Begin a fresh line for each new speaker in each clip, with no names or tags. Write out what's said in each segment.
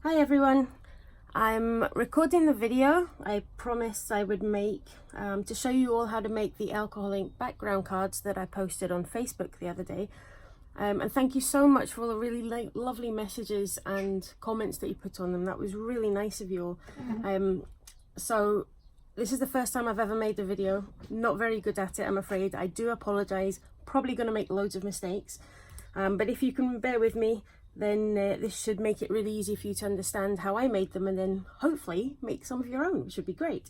Hi everyone, I'm recording the video I promised I would make to show you all how to make the alcohol ink background cards that I posted on Facebook the other day. And thank you so much for all the really lovely messages and comments that you put on them. That was really nice of you all. So this is the first time I've ever made a video. Not very good at it, I'm afraid. I do apologise, probably going to make loads of mistakes. But if you can bear with me, then this should make it really easy for you to understand how I made them, and then hopefully make some of your own, which would be great.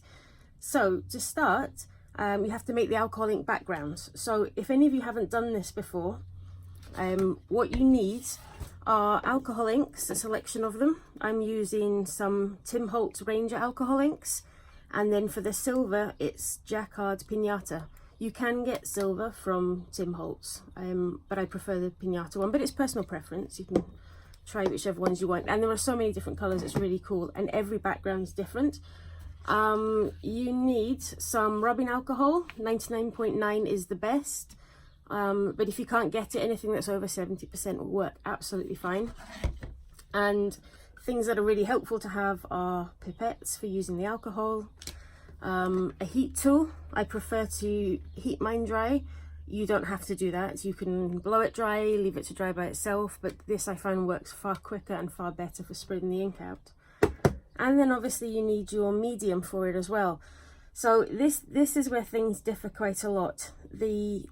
So to start, you have to make the alcohol ink backgrounds. So if any of you haven't done this before, what you need are alcohol inks, a selection of them. I'm using some Tim Holtz Ranger alcohol inks, and then for the silver it's Jacquard Pinata. You can get silver from Tim Holtz, but I prefer the Pinata one, but it's personal preference. You can try whichever ones you want. And there are so many different colours, it's really cool. And every background is different. You need some rubbing alcohol, 99.9 is the best. But if you can't get it, anything that's over 70% will work absolutely fine. And things that are really helpful to have are pipettes for using the alcohol. A heat tool. I prefer to heat mine dry. You don't have to do that. You can blow it dry, leave it to dry by itself, but this I find works far quicker and far better for spreading the ink out. And then obviously you need your medium for it as well. So this is where things differ quite a lot. The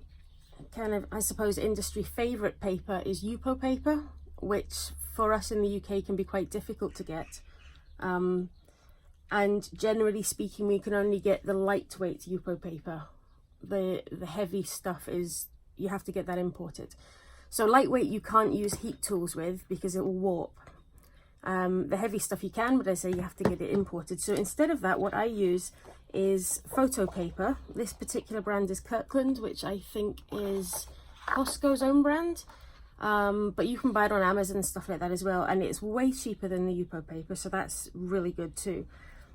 kind of, I suppose, industry favourite paper is Yupo paper, which for us in the UK can be quite difficult to get. And generally speaking, we can only get the lightweight Yupo paper. The heavy stuff is, you have to get that imported. So lightweight you can't use heat tools with because it will warp. The heavy stuff you can, but I say you have to get it imported. So instead of that, what I use is photo paper. This particular brand is Kirkland, which I think is Costco's own brand. But you can buy it on Amazon and stuff like that as well. And it's way cheaper than the Yupo paper, so that's really good too.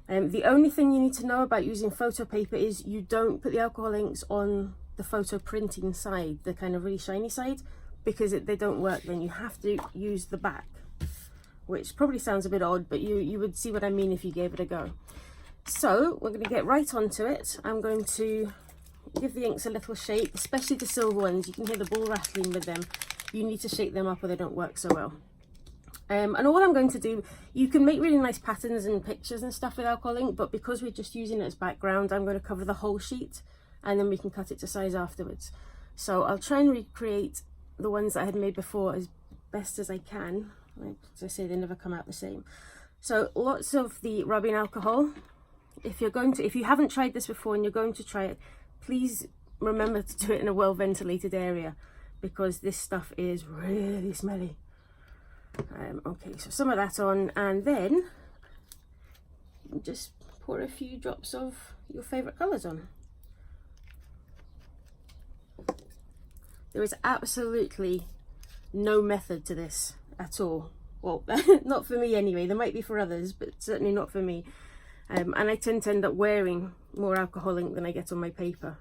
The only thing you need to know about using photo paper is you don't put the alcohol inks on the photo printing side, the kind of really shiny side, because they don't work then. You have to use the back, which probably sounds a bit odd, but you would see what I mean if you gave it a go. So we're going to get right onto it. I'm going to give the inks a little shake, especially the silver ones. You can hear the ball rattling with them. You need to shake them up or they don't work so well. And all I'm going to do, you can make really nice patterns and pictures and stuff with alcohol ink, but because we're just using it as background, I'm going to cover the whole sheet and then we can cut it to size afterwards. So I'll try and recreate the ones that I had made before as best as I can. As I say, they never come out the same. So lots of the rubbing alcohol. If you haven't tried this before and you're going to try it, please remember to do it in a well ventilated area because this stuff is really smelly. Okay, so some of that on, and then just pour a few drops of your favourite colours on. There is absolutely no method to this at all. Well, not for me anyway. There might be for others, but certainly not for me. And I tend to end up wearing more alcohol ink than I get on my paper.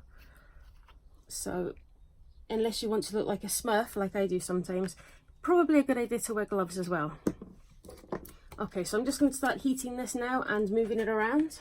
So unless you want to look like a Smurf, like I do sometimes, probably a good idea to wear gloves as well. Okay, so I'm just going to start heating this now and moving it around.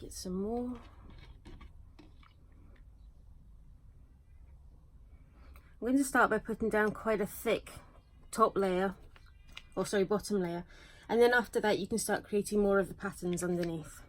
Get some more. I'm going to start by putting down quite a thick top layer, or sorry, bottom layer, and then after that you can start creating more of the patterns underneath.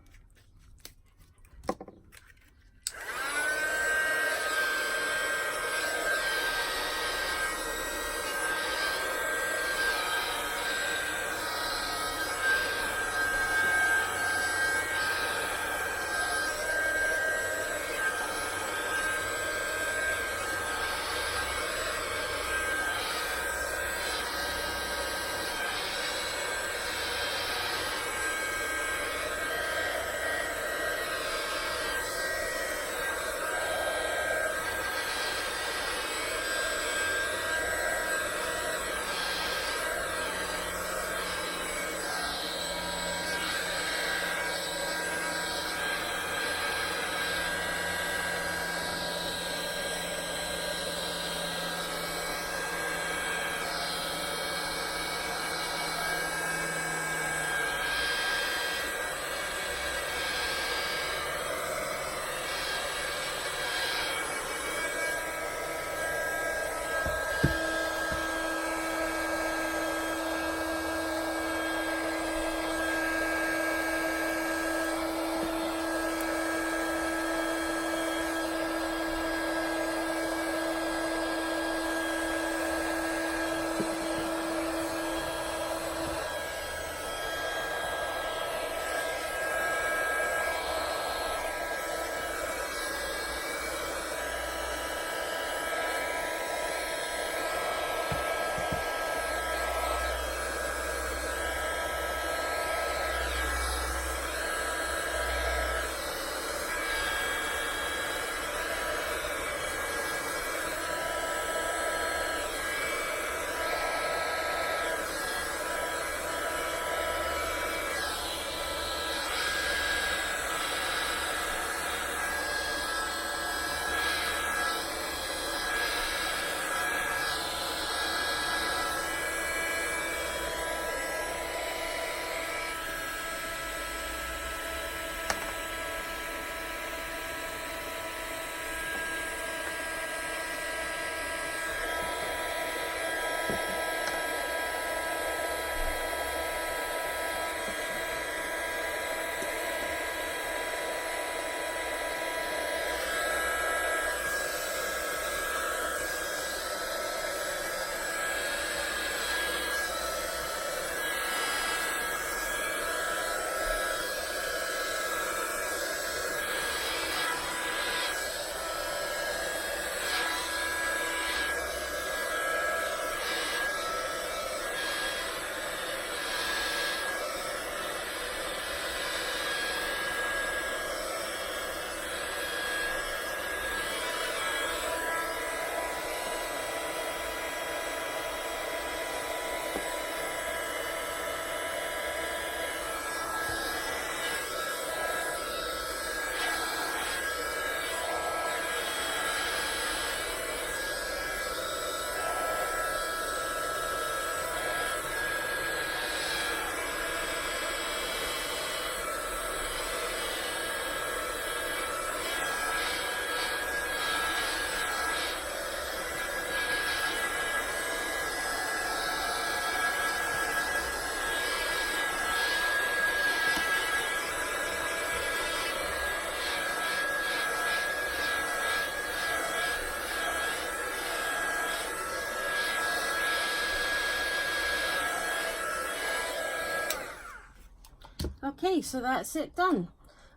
Okay, so that's it done.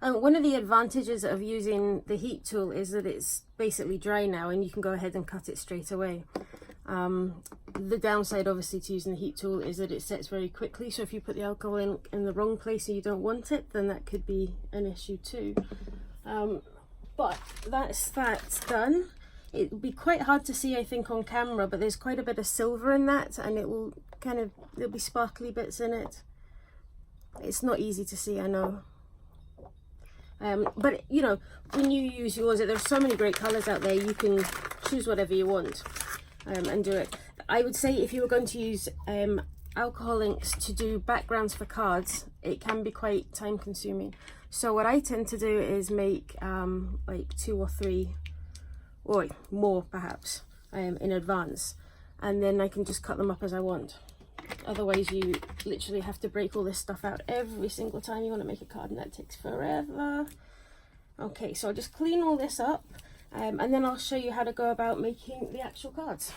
One of the advantages of using the heat tool is that it's basically dry now and you can go ahead and cut it straight away. The downside obviously to using the heat tool is that it sets very quickly, so if you put the alcohol in the wrong place and you don't want it, then that could be an issue too. But that's done. It would be quite hard to see, I think, on camera, but there's quite a bit of silver in that, and there'll be sparkly bits in it. It's not easy to see, I know. But you know, when you use yours, there's so many great colours out there, you can choose whatever you want and do it. I would say if you were going to use alcohol inks to do backgrounds for cards, it can be quite time consuming. So what I tend to do is make like 2 or 3 or more perhaps in advance, and then I can just cut them up as I want. Otherwise you literally have to break all this stuff out every single time you want to make a card, and that takes forever. Okay, so I'll just clean all this up and then I'll show you how to go about making the actual cards.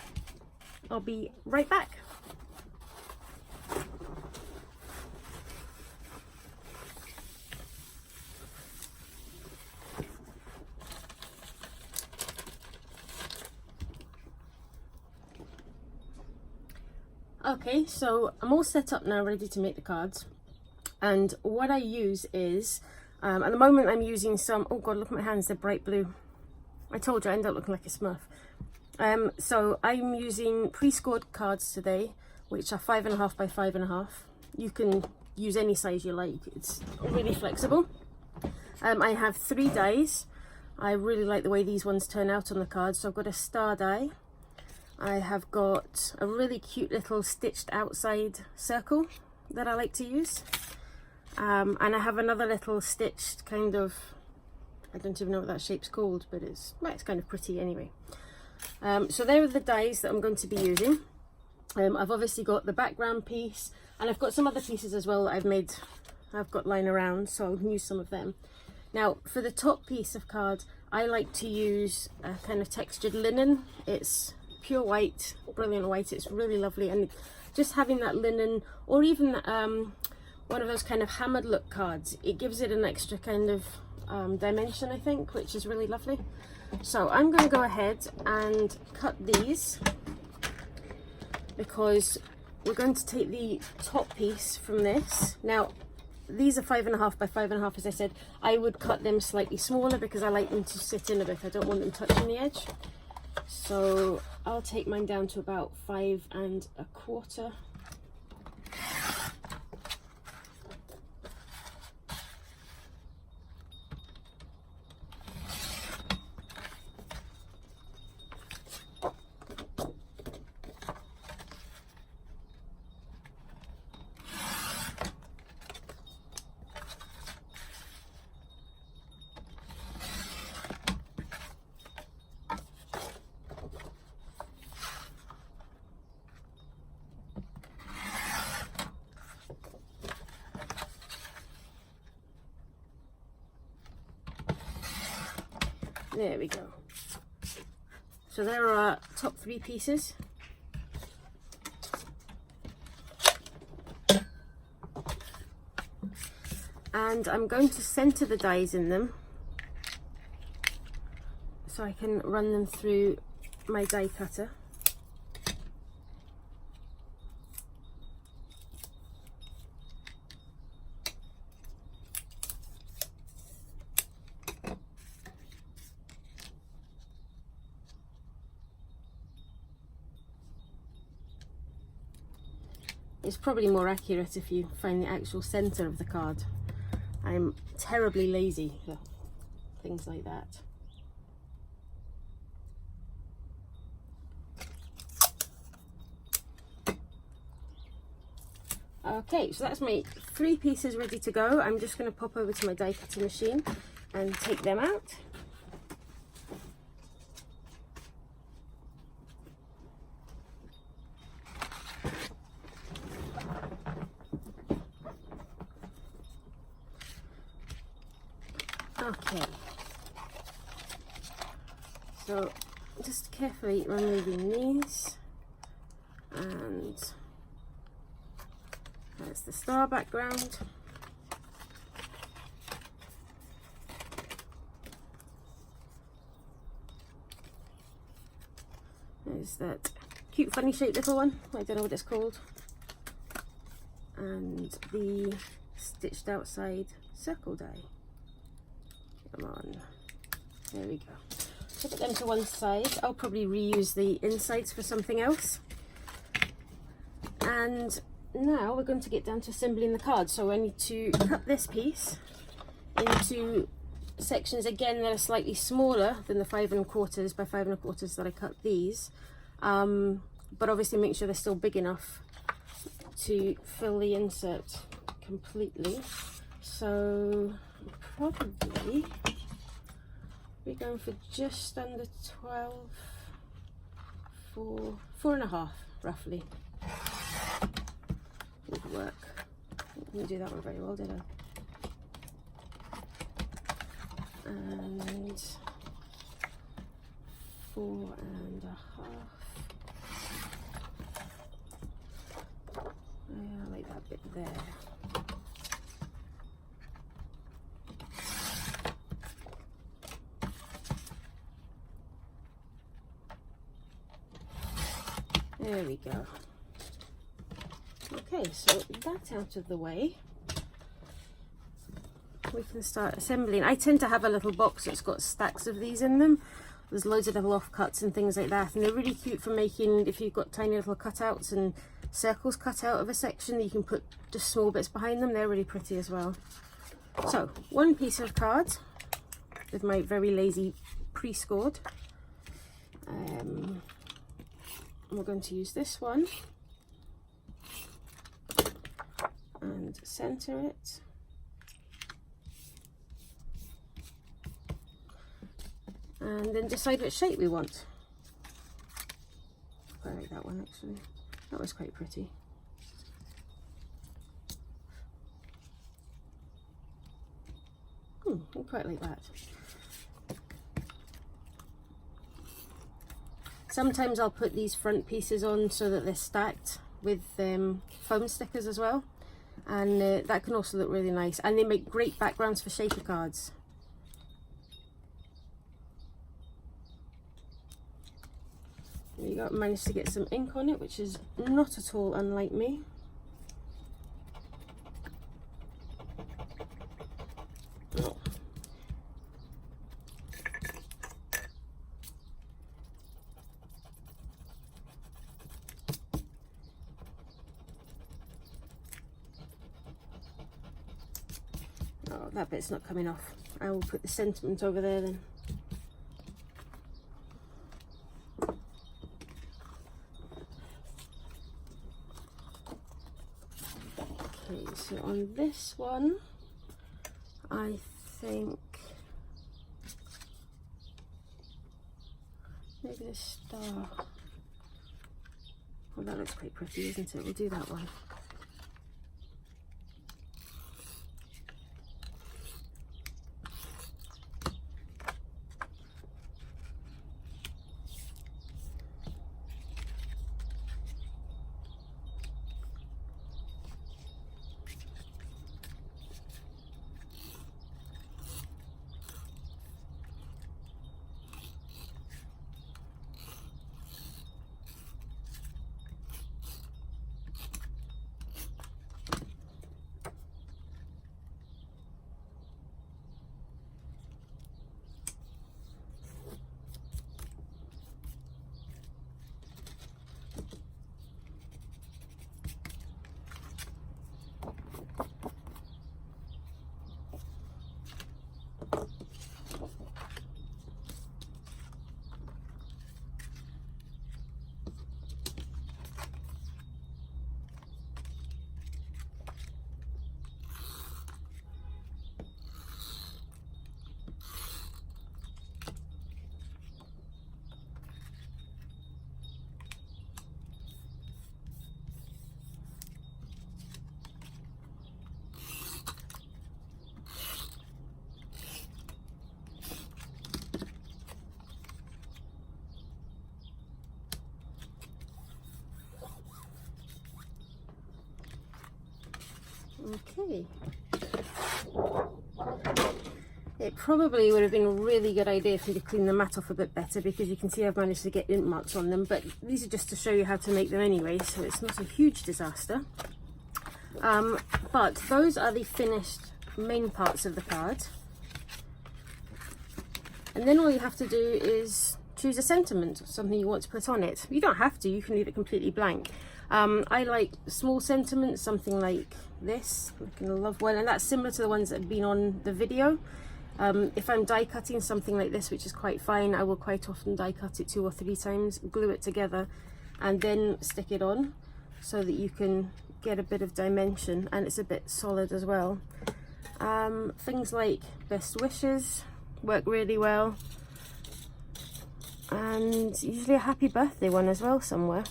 I'll be right back. Okay, so I'm all set up now, ready to make the cards, and what I use is, at the moment I'm using some, oh god, look at my hands, they're bright blue. I told you I end up looking like a smurf. So I'm using pre-scored cards today, which are 5.5 by 5.5. You can use any size you like, it's really flexible. I have 3 dies. I really like the way these ones turn out on the cards, so I've got a star die. I have got a really cute little stitched outside circle that I like to use. And I have another little stitched kind of, I don't even know what that shape's called, but it's kind of pretty anyway. So there are the dies that I'm going to be using. I've obviously got the background piece, and I've got some other pieces as well that I've got lying around, so I can use some of them. Now for the top piece of card, I like to use a kind of textured linen. It's pure white, brilliant white, it's really lovely, and just having that linen, or even one of those kind of hammered look cards, it gives it an extra kind of dimension, I think, which is really lovely. So I'm going to go ahead and cut these, because we're going to take the top piece from this. Now these are 5.5 by 5.5, as I said. I would cut them slightly smaller because I like them to sit in a bit, I don't want them touching the edge. So I'll take mine down to about 5 1/4. There we go. So there are our top 3 pieces. And I'm going to center the dies in them so I can run them through my die cutter. It's probably more accurate if you find the actual center of the card. I'm terribly lazy for things like that. Okay, so that's my 3 pieces ready to go. I'm just going to pop over to my die cutting machine and take them out. Okay, so just carefully removing these, and there's the star background. is that cute funny shaped little one, I don't know what it's called, and the stitched outside circle die. Come on, there we go. Put them to one side. I'll probably reuse the insides for something else. And now we're going to get down to assembling the card. So I need to cut this piece into sections again that are slightly smaller than the 5 1/4 by 5 1/4 that I cut these, but obviously make sure they're still big enough to fill the insert completely. So probably we're going for just under 12, 4.5 roughly would work. I didn't do that one very well, did I? And 4.5. I like that bit there. There we go. Okay, so that's out of the way. We can start assembling. I tend to have a little box that's got stacks of these in them. There's loads of little offcuts and things like that, and they're really cute for making, if you've got tiny little cutouts and circles cut out of a section, you can put just small bits behind them. They're really pretty as well. So one piece of card with my very lazy pre-scored. We're going to use this one and center it. And then decide which shape we want. I like that one actually. That was quite pretty. I quite like that. Sometimes I'll put these front pieces on so that they're stacked with foam stickers as well, and that can also look really nice, and they make great backgrounds for shaker cards. There you go, managed to get some ink on it, which is not at all unlike me. Oh. Oh, that bit's not coming off. I will put the sentiment over there then. Okay, so on this one, I think maybe the star. Well, that looks quite pretty, isn't it? We'll do that one. Okay. It probably would have been a really good idea for you to clean the mat off a bit better, because you can see I've managed to get ink marks on them, but these are just to show you how to make them anyway, so it's not a huge disaster. But those are the finished main parts of the card. And then all you have to do is choose a sentiment, something you want to put on it. You don't have to, you can leave it completely blank. I like small sentiments, something like this, like a love one, and that's similar to the ones that have been on the video. If I'm die cutting something like this, which is quite fine, I will quite often die cut it 2 or 3 times, glue it together, and then stick it on so that you can get a bit of dimension, and it's a bit solid as well. Things like best wishes work really well, and usually a happy birthday one as well somewhere.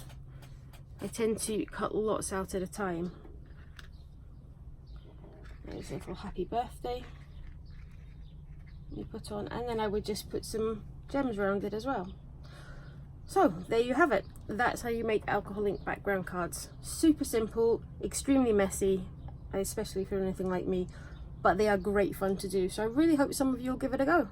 I tend to cut lots out at a time. There's a little happy birthday you put on, and then I would just put some gems around it as well. So there you have it. That's how you make alcohol ink background cards. Super simple, extremely messy, especially if you're anything like me, but they are great fun to do. So I really hope some of you will give it a go.